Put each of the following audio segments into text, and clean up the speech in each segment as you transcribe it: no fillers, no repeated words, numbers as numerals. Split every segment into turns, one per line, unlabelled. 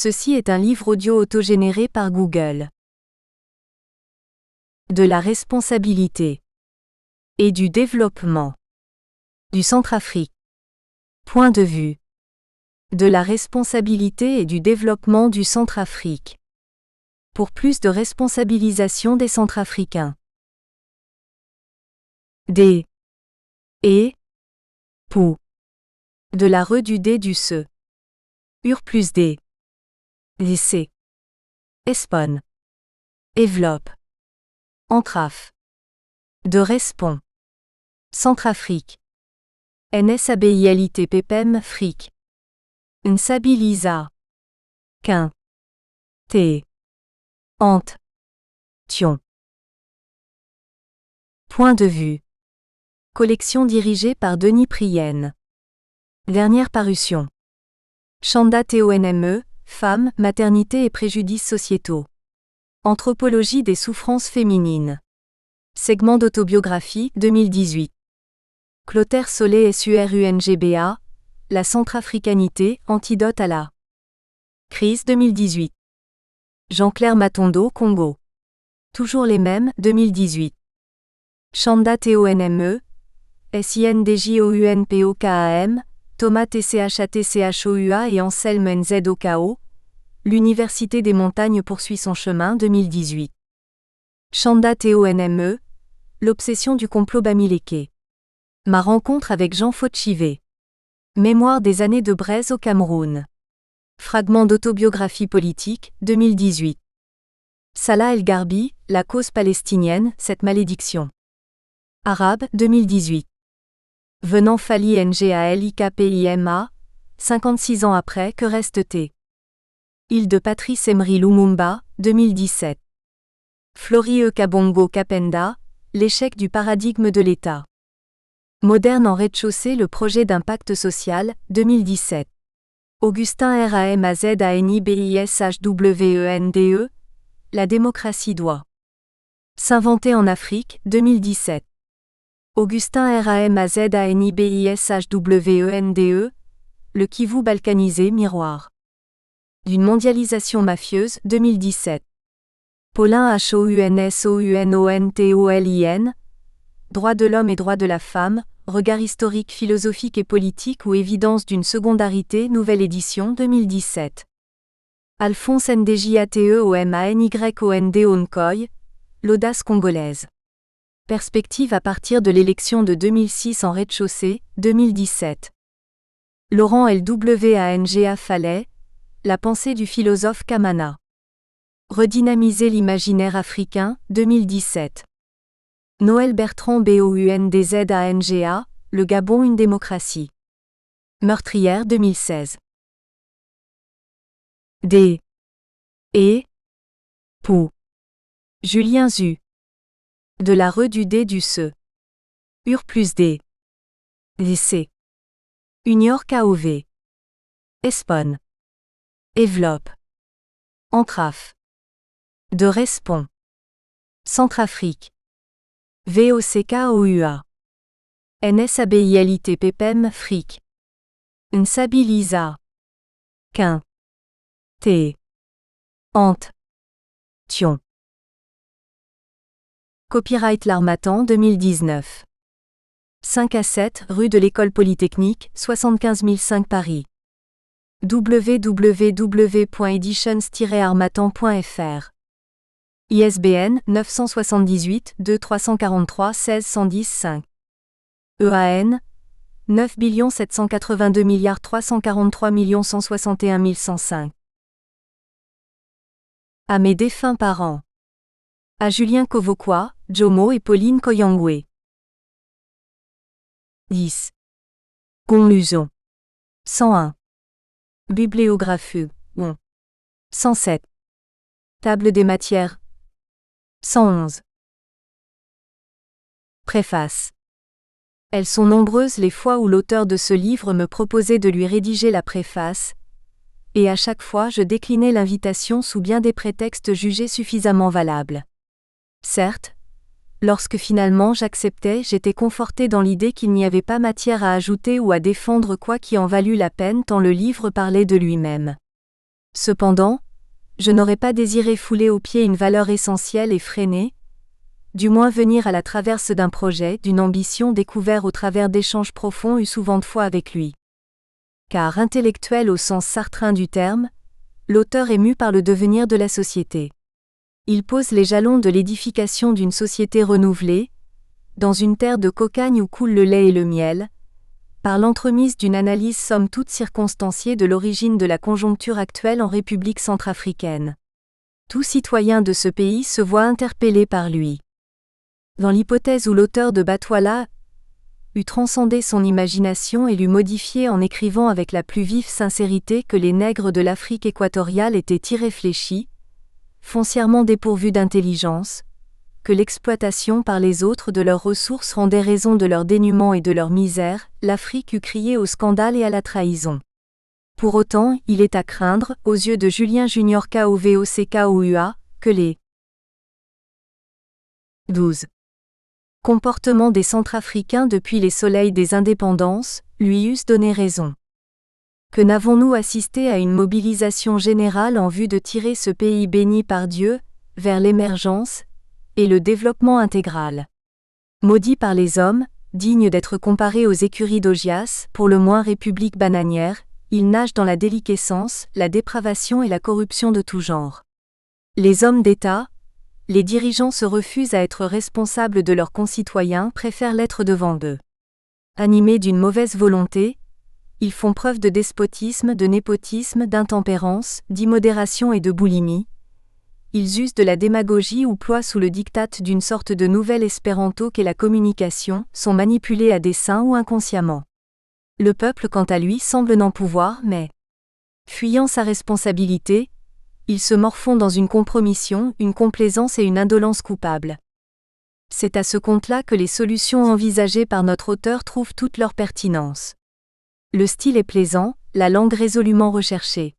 Ceci est un livre audio autogénéré par Google. De la responsabilité et du développement du Centrafrique. Point de vue. De la responsabilité et du développement du Centrafrique. Pour plus de responsabilisation des Centrafricains. Des et pour de la re du dé du se. Ur plus des. Lycée. Espon. Enveloppe. Entraf. De respon. Centrafrique. NSABILIT PPM fric. Nsabilisa. Quin. T. Ant. Tion. Point de vue. Collection dirigée par Denis Prienne. Dernière parution. Chanda TONME, Femmes, Maternité et préjudices sociétaux. Anthropologie des souffrances féminines. Segment d'autobiographie, 2018. Clotaire Solé SURUNGBA, La centrafricanité, antidote à la crise, 2018. Jean-Claire Matondo, Congo. Toujours les mêmes, 2018. Chanda TONME, SINDJOUNPOKAM, Thomas TCHATCHOUA et Anselme NZOKO, L'Université des montagnes poursuit son chemin, 2018. Chanda TONME, L'obsession du complot Bamileke. Ma rencontre avec Jean Fauchivé. Mémoire des années de Braise au Cameroun. Fragment d'autobiographie politique, 2018. Salah El Garbi, La cause palestinienne, cette malédiction. Arabe, 2018. Venant Fali NGALIKPIMA, 56 ans après, que reste-t-il? Île de Patrice Emery Lumumba, 2017. Florie Kabongo Kapenda, l'échec du paradigme de l'État. Moderne en rez-de-chaussée, le projet d'impact social, 2017. Augustin RAMAZANIBISHWENDE, La démocratie doit s'inventer en Afrique, 2017. Augustin RAMAZANIBISHWENDE, Le Kivu balkanisé, miroir d'une mondialisation mafieuse, 2017. Paulin HOUNSOUNONTOLIN, Droits de l'homme et droits de la femme, regard historique, philosophique et politique ou évidence d'une secondarité, nouvelle édition, 2017. Alphonse NDJATEOMANYOND Onkoy, L'audace congolaise. Perspective à partir de l'élection de 2006 en rez-de-chaussée, 2017. Laurent LWANGA Fallet, La pensée du philosophe Kamana. Redynamiser l'imaginaire africain, 2017. Noël Bertrand BOUNDZANGA, Le Gabon une démocratie meurtrière, 2016. Des et pour Julien Zu. De la re du dé du se. Ur plus des. Lycée. Unior KOV. Espon. Enveloppe. Entraf. De respon. Centrafrique. VOCKOUA. NSABILIT PPM fric. Nsabilisa. Quin. T. Ant. Tion. Copyright L'Harmattan 2019. 5 à 7, rue de l'École Polytechnique, 75 005 Paris. www.editions-harmattan.fr. ISBN 978 2 343 16 110 5. EAN 9 782 343 161 105. À mes défunts parents. À Julien Kovokwa, Jomo et Pauline Koyangwe. 10. Conclusion. 101. Bibliographie. 107. Table des matières. 111. Préface. Elles sont nombreuses les fois où l'auteur de ce livre me proposait de lui rédiger la préface, et à chaque fois je déclinais l'invitation sous bien des prétextes jugés suffisamment valables. Certes, lorsque finalement j'acceptais, j'étais conforté dans l'idée qu'il n'y avait pas matière à ajouter ou à défendre quoi qui en valût la peine tant le livre parlait de lui-même. Cependant, je n'aurais pas désiré fouler aux pieds une valeur essentielle et freinée, du moins venir à la traverse d'un projet, d'une ambition découvert au travers d'échanges profonds eus souvent de fois avec lui. Car intellectuel au sens sartrin du terme, l'auteur est mu par le devenir de la société. Il pose les jalons de l'édification d'une société renouvelée, dans une terre de cocagne où coule le lait et le miel, par l'entremise d'une analyse somme toute circonstanciée de l'origine de la conjoncture actuelle en République centrafricaine. Tout citoyen de ce pays se voit interpellé par lui. Dans l'hypothèse où l'auteur de Batouala eût transcendé son imagination et l'eût modifié en écrivant avec la plus vive sincérité que les nègres de l'Afrique équatoriale étaient irréfléchis, foncièrement dépourvus d'intelligence, que l'exploitation par les autres de leurs ressources rendait raison de leur dénuement et de leur misère, l'Afrique eût crié au scandale et à la trahison. Pour autant, il est à craindre, aux yeux de Julien Junior KOVOCKOUA, que les 12 comportements des Centrafricains depuis les soleils des indépendances lui eussent donné raison. Que n'avons-nous assisté à une mobilisation générale en vue de tirer ce pays béni par Dieu vers l'émergence et le développement intégral. Maudit par les hommes, digne d'être comparé aux écuries d'Augias, pour le moins république bananière, il nage dans la déliquescence, la dépravation et la corruption de tout genre. Les hommes d'État, les dirigeants se refusent à être responsables de leurs concitoyens, préfèrent l'être devant eux. Animés d'une mauvaise volonté, ils font preuve de despotisme, de népotisme, d'intempérance, d'immodération et de boulimie. Ils usent de la démagogie ou ploient sous le diktat d'une sorte de nouvel espéranto qu'est la communication, sont manipulés à dessein ou inconsciemment. Le peuple, quant à lui, semble n'en pouvoir, mais, fuyant sa responsabilité, ils se morfondent dans une compromission, une complaisance et une indolence coupables. C'est à ce compte-là que les solutions envisagées par notre auteur trouvent toute leur pertinence. Le style est plaisant, la langue résolument recherchée.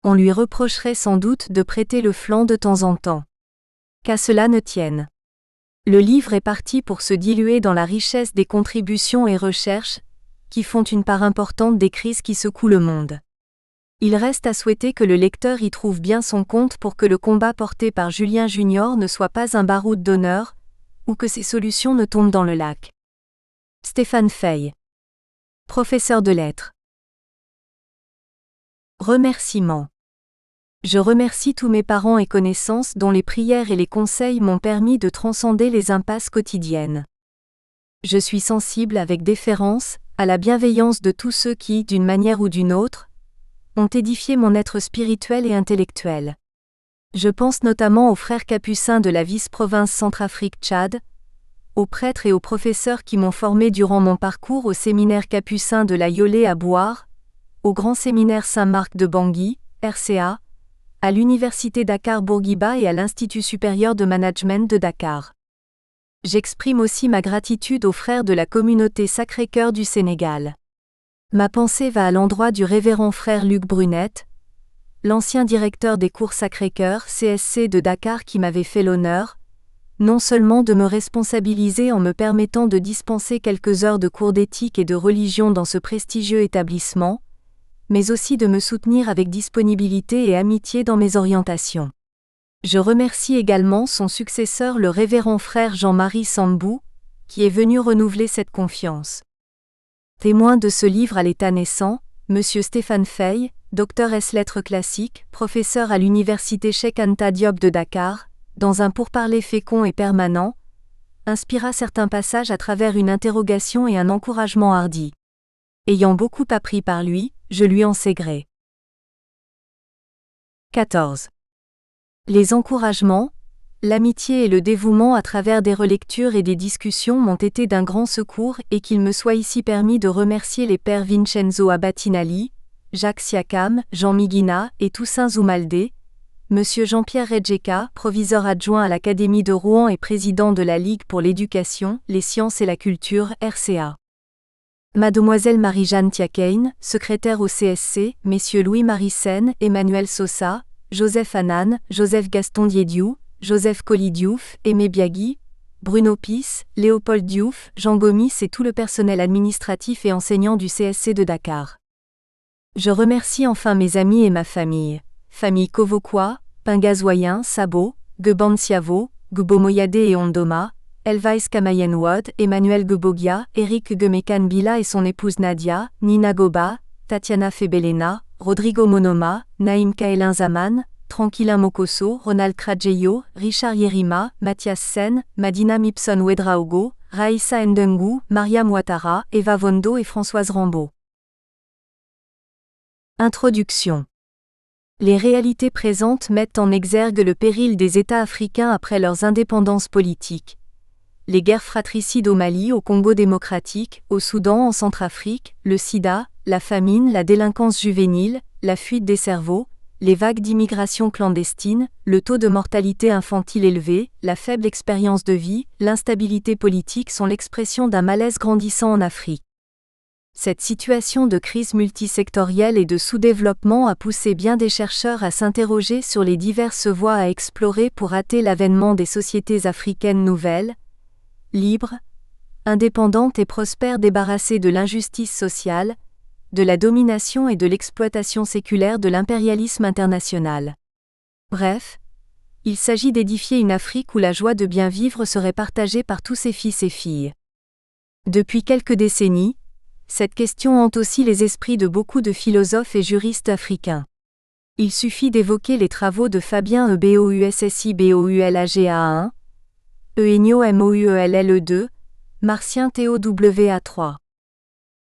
On lui reprocherait sans doute de prêter le flanc de temps en temps. Qu'à cela ne tienne. Le livre est parti pour se diluer dans la richesse des contributions et recherches, qui font une part importante des crises qui secouent le monde. Il reste à souhaiter que le lecteur y trouve bien son compte pour que le combat porté par Julien Junior ne soit pas un baroud d'honneur, ou que ses solutions ne tombent dans le lac. Stéphane Fey. Professeur de lettres. Remerciements. Je remercie tous mes parents et connaissances dont les prières et les conseils m'ont permis de transcender les impasses quotidiennes. Je suis sensible avec déférence à la bienveillance de tous ceux qui, d'une manière ou d'une autre, ont édifié mon être spirituel et intellectuel. Je pense notamment aux frères capucins de la vice-province Centrafrique-Tchad, aux prêtres et aux professeurs qui m'ont formé durant mon parcours au séminaire capucin de la Yolé à Bouar, au grand séminaire Saint-Marc de Bangui, RCA, à l'université Dakar-Bourguiba et à l'Institut supérieur de management de Dakar. J'exprime aussi ma gratitude aux frères de la communauté Sacré-Cœur du Sénégal. Ma pensée va à l'endroit du révérend frère Luc Brunette, l'ancien directeur des cours Sacré-Cœur CSC de Dakar qui m'avait fait l'honneur, non seulement de me responsabiliser en me permettant de dispenser quelques heures de cours d'éthique et de religion dans ce prestigieux établissement, mais aussi de me soutenir avec disponibilité et amitié dans mes orientations. Je remercie également son successeur le révérend frère Jean-Marie Sambou, qui est venu renouveler cette confiance. Témoin de ce livre à l'état naissant, M. Stéphane Fey, docteur ès lettres classiques, professeur à l'université Cheikh Anta Diop de Dakar, dans un pourparler fécond et permanent, inspira certains passages à travers une interrogation et un encouragement hardi. Ayant beaucoup appris par lui, je lui en sais gré. 14. Les encouragements, l'amitié et le dévouement à travers des relectures et des discussions m'ont été d'un grand secours et qu'il me soit ici permis de remercier les pères Vincenzo Abatinali, Jacques Siakam, Jean Miguina et Toussaint Zoumaldé, Monsieur Jean-Pierre Redjeka, proviseur adjoint à l'Académie de Rouen et président de la Ligue pour l'éducation, les sciences et la culture, RCA. Mademoiselle Marie-Jeanne Tiakein, secrétaire au CSC, Messieurs Louis-Marie Sen, Emmanuel Sosa, Joseph Hanan, Joseph Gaston Diediou, Joseph Colli Diouf, Aimé Biagui, Bruno Pis, Léopold Diouf, Jean Gomis et tout le personnel administratif et enseignant du CSC de Dakar. Je remercie enfin mes amis et ma famille, famille Kovokwa, Pingazoyen, Sabo, Gebansiavo, Gbomoyade et Ondoma, Elvais Kamayenwod, Emmanuel Gbogia, Eric Gemekan Bila et son épouse Nadia, Nina Goba, Tatiana Febelena, Rodrigo Monoma, Naïm Kaelin Zaman, Tranquilin Mokoso, Ronald Kradjeyo, Richard Yerima, Mathias Sen, Madina Mipson Ouedraogo, Raïssa Ndengu, Mariam Ouattara, Eva Vondo et Françoise Rambaud. Introduction. Les réalités présentes mettent en exergue le péril des États africains après leurs indépendances politiques. Les guerres fratricides au Mali, au Congo démocratique, au Soudan, en Centrafrique, le sida, la famine, la délinquance juvénile, la fuite des cerveaux, les vagues d'immigration clandestine, le taux de mortalité infantile élevé, la faible expérience de vie, l'instabilité politique sont l'expression d'un malaise grandissant en Afrique. Cette situation de crise multisectorielle et de sous-développement a poussé bien des chercheurs à s'interroger sur les diverses voies à explorer pour hâter l'avènement des sociétés africaines nouvelles, libres, indépendantes et prospères, débarrassées de l'injustice sociale, de la domination et de l'exploitation séculaire de l'impérialisme international. Bref, il s'agit d'édifier une Afrique où la joie de bien vivre serait partagée par tous ses fils et filles. Depuis quelques décennies, cette question hante aussi les esprits de beaucoup de philosophes et juristes africains. Il suffit d'évoquer les travaux de Fabien Eboussi Boulaga, Eugenio Moulle 2, Martien Théo WA3.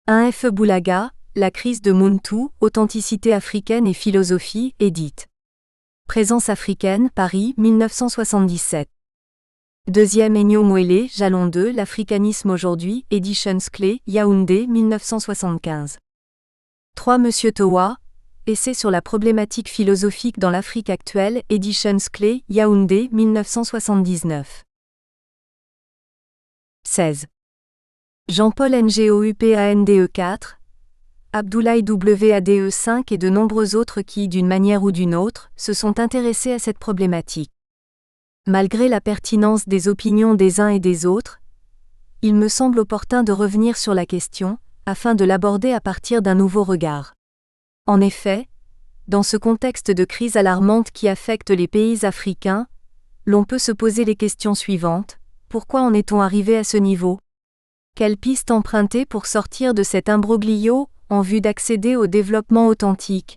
1 F. Boulaga, La crise de Muntu, Authenticité africaine et philosophie, édite. Présence africaine, Paris, 1977. 2e Ennio Moelle, Jalon 2, L'africanisme aujourd'hui, Editions Clé, Yaoundé, 1975. 3 Monsieur Towa, Essai sur la problématique philosophique dans l'Afrique actuelle, Editions Clé, Yaoundé, 1979. 16. Jean-Paul Ngoupande 4, Abdoulaye Wade 5 et de nombreux autres qui, d'une manière ou d'une autre, se sont intéressés à cette problématique. Malgré la pertinence des opinions des uns et des autres, il me semble opportun de revenir sur la question, afin de l'aborder à partir d'un nouveau regard. En effet, dans ce contexte de crise alarmante qui affecte les pays africains, l'on peut se poser les questions suivantes. Pourquoi en est-on arrivé à ce niveau ? Quelles pistes emprunter pour sortir de cet imbroglio, en vue d'accéder au développement authentique ?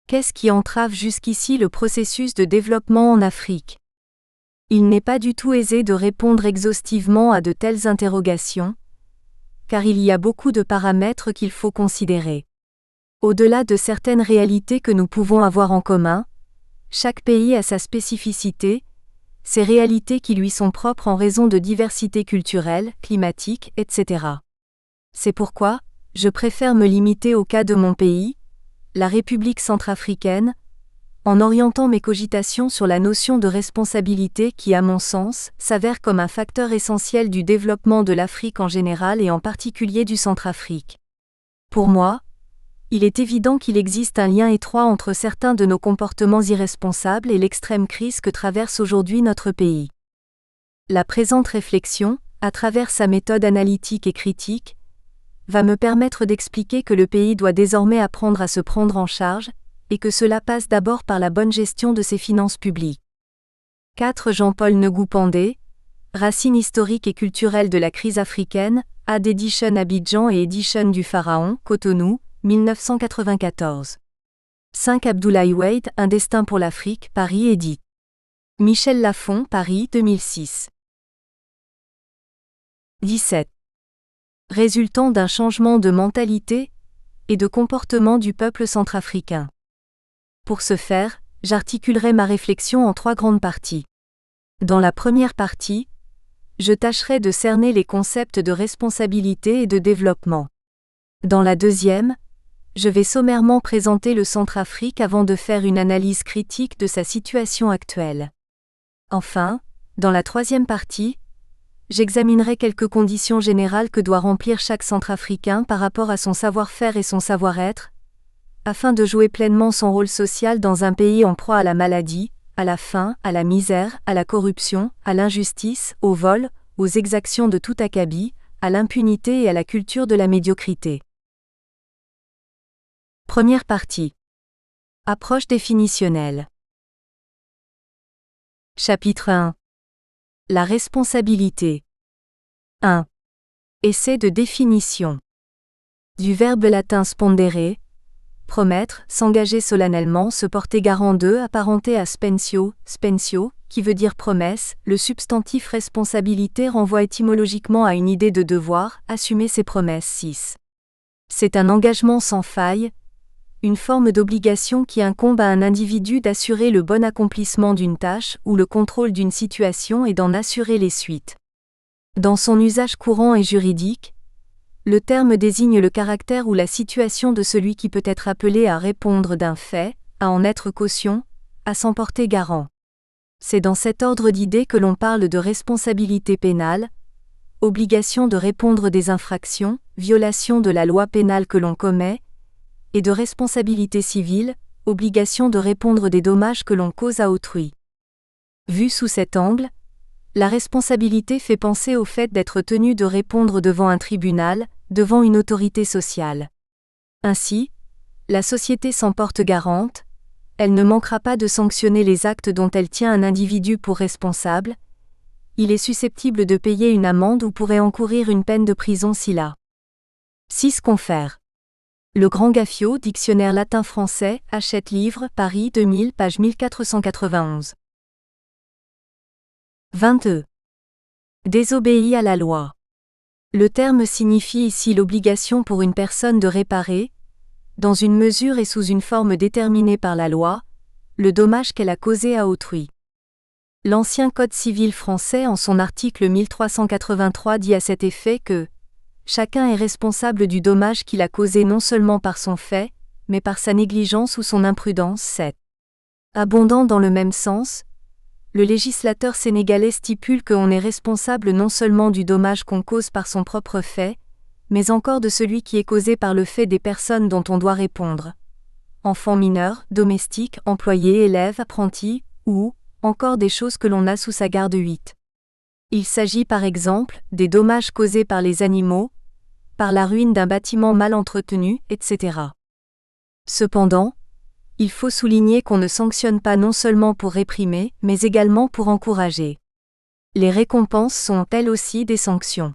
Qu'est-ce qui entrave jusqu'ici le processus de développement en Afrique ? Il n'est pas du tout aisé de répondre exhaustivement à de telles interrogations, car il y a beaucoup de paramètres qu'il faut considérer. Au-delà de certaines réalités que nous pouvons avoir en commun, chaque pays a sa spécificité, ces réalités qui lui sont propres en raison de diversité culturelle, climatique, etc. C'est pourquoi, je préfère me limiter au cas de mon pays, la République centrafricaine, en orientant mes cogitations sur la notion de responsabilité qui, à mon sens, s'avère comme un facteur essentiel du développement de l'Afrique en général et en particulier du Centrafrique. Pour moi, il est évident qu'il existe un lien étroit entre certains de nos comportements irresponsables et l'extrême crise que traverse aujourd'hui notre pays. La présente réflexion, à travers sa méthode analytique et critique, va me permettre d'expliquer que le pays doit désormais apprendre à se prendre en charge, et que cela passe d'abord par la bonne gestion de ses finances publiques. 4 Jean-Paul Ngoupande, Racines historiques et culturelles de la crise africaine, Ad Edition Abidjan et Edition du Pharaon, Cotonou, 1994. 5 Abdoulaye Wade, Un destin pour l'Afrique, Paris édite. Michel Lafon, Paris, 2006. 17. Résultant d'un changement de mentalité et de comportement du peuple centrafricain. Pour ce faire, j'articulerai ma réflexion en 3 grandes parties. Dans la première partie, je tâcherai de cerner les concepts de responsabilité et de développement. Dans la deuxième, je vais sommairement présenter le Centrafrique avant de faire une analyse critique de sa situation actuelle. Enfin, dans la troisième partie, j'examinerai quelques conditions générales que doit remplir chaque Centrafricain par rapport à son savoir-faire et son savoir-être, afin de jouer pleinement son rôle social dans un pays en proie à la maladie, à la faim, à la misère, à la corruption, à l'injustice, au vol, aux exactions de tout acabit, à l'impunité et à la culture de la médiocrité. Première partie. Approche définitionnelle. Chapitre 1. La responsabilité. 1. Essai de définition. Du verbe latin spondere, promettre, s'engager solennellement, se porter garant de, apparenté à spensio, qui veut dire promesse, le substantif responsabilité renvoie étymologiquement à une idée de devoir, assumer ses promesses. 6. C'est un engagement sans faille, une forme d'obligation qui incombe à un individu d'assurer le bon accomplissement d'une tâche ou le contrôle d'une situation et d'en assurer les suites. Dans son usage courant et juridique, le terme désigne le caractère ou la situation de celui qui peut être appelé à répondre d'un fait, à en être caution, à s'en porter garant. C'est dans cet ordre d'idées que l'on parle de responsabilité pénale, obligation de répondre des infractions, violation de la loi pénale que l'on commet, et de responsabilité civile, obligation de répondre des dommages que l'on cause à autrui. Vu sous cet angle, la responsabilité fait penser au fait d'être tenu de répondre devant un tribunal, devant une autorité sociale. Ainsi, la société s'en porte garante, elle ne manquera pas de sanctionner les actes dont elle tient un individu pour responsable, il est susceptible de payer une amende ou pourrait encourir une peine de prison s'il a. 6. Confère. Le Grand Gaffio, dictionnaire latin-français, Hachette livre, Paris 2000, page 1491. 22. Désobéit à la loi. Le terme signifie ici l'obligation pour une personne de réparer, dans une mesure et sous une forme déterminée par la loi, le dommage qu'elle a causé à autrui. L'Ancien Code civil français en son article 1383 dit à cet effet que « Chacun est responsable du dommage qu'il a causé non seulement par son fait, mais par sa négligence ou son imprudence. » 7. Abondant dans le même sens, le législateur sénégalais stipule qu'on est responsable non seulement du dommage qu'on cause par son propre fait, mais encore de celui qui est causé par le fait des personnes dont on doit répondre. Enfants mineurs, domestiques, employés, élèves, apprentis, ou, encore des choses que l'on a sous sa garde. 8. Il s'agit par exemple des dommages causés par les animaux, par la ruine d'un bâtiment mal entretenu, etc. Cependant, il faut souligner qu'on ne sanctionne pas non seulement pour réprimer, mais également pour encourager. Les récompenses sont elles aussi des sanctions.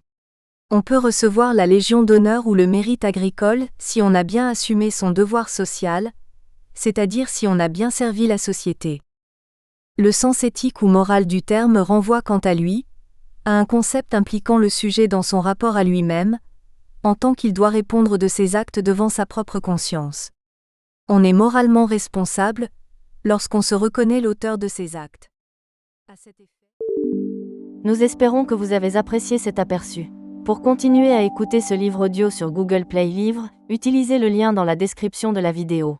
On peut recevoir la Légion d'honneur ou le mérite agricole si on a bien assumé son devoir social, c'est-à-dire si on a bien servi la société. Le sens éthique ou moral du terme renvoie quant à lui à un concept impliquant le sujet dans son rapport à lui-même, en tant qu'il doit répondre de ses actes devant sa propre conscience. On est moralement responsable lorsqu'on se reconnaît l'auteur de ses actes. À cet effet,
nous espérons que vous avez apprécié cet aperçu. Pour continuer à écouter ce livre audio sur Google Play Livres, utilisez le lien dans la description de la vidéo.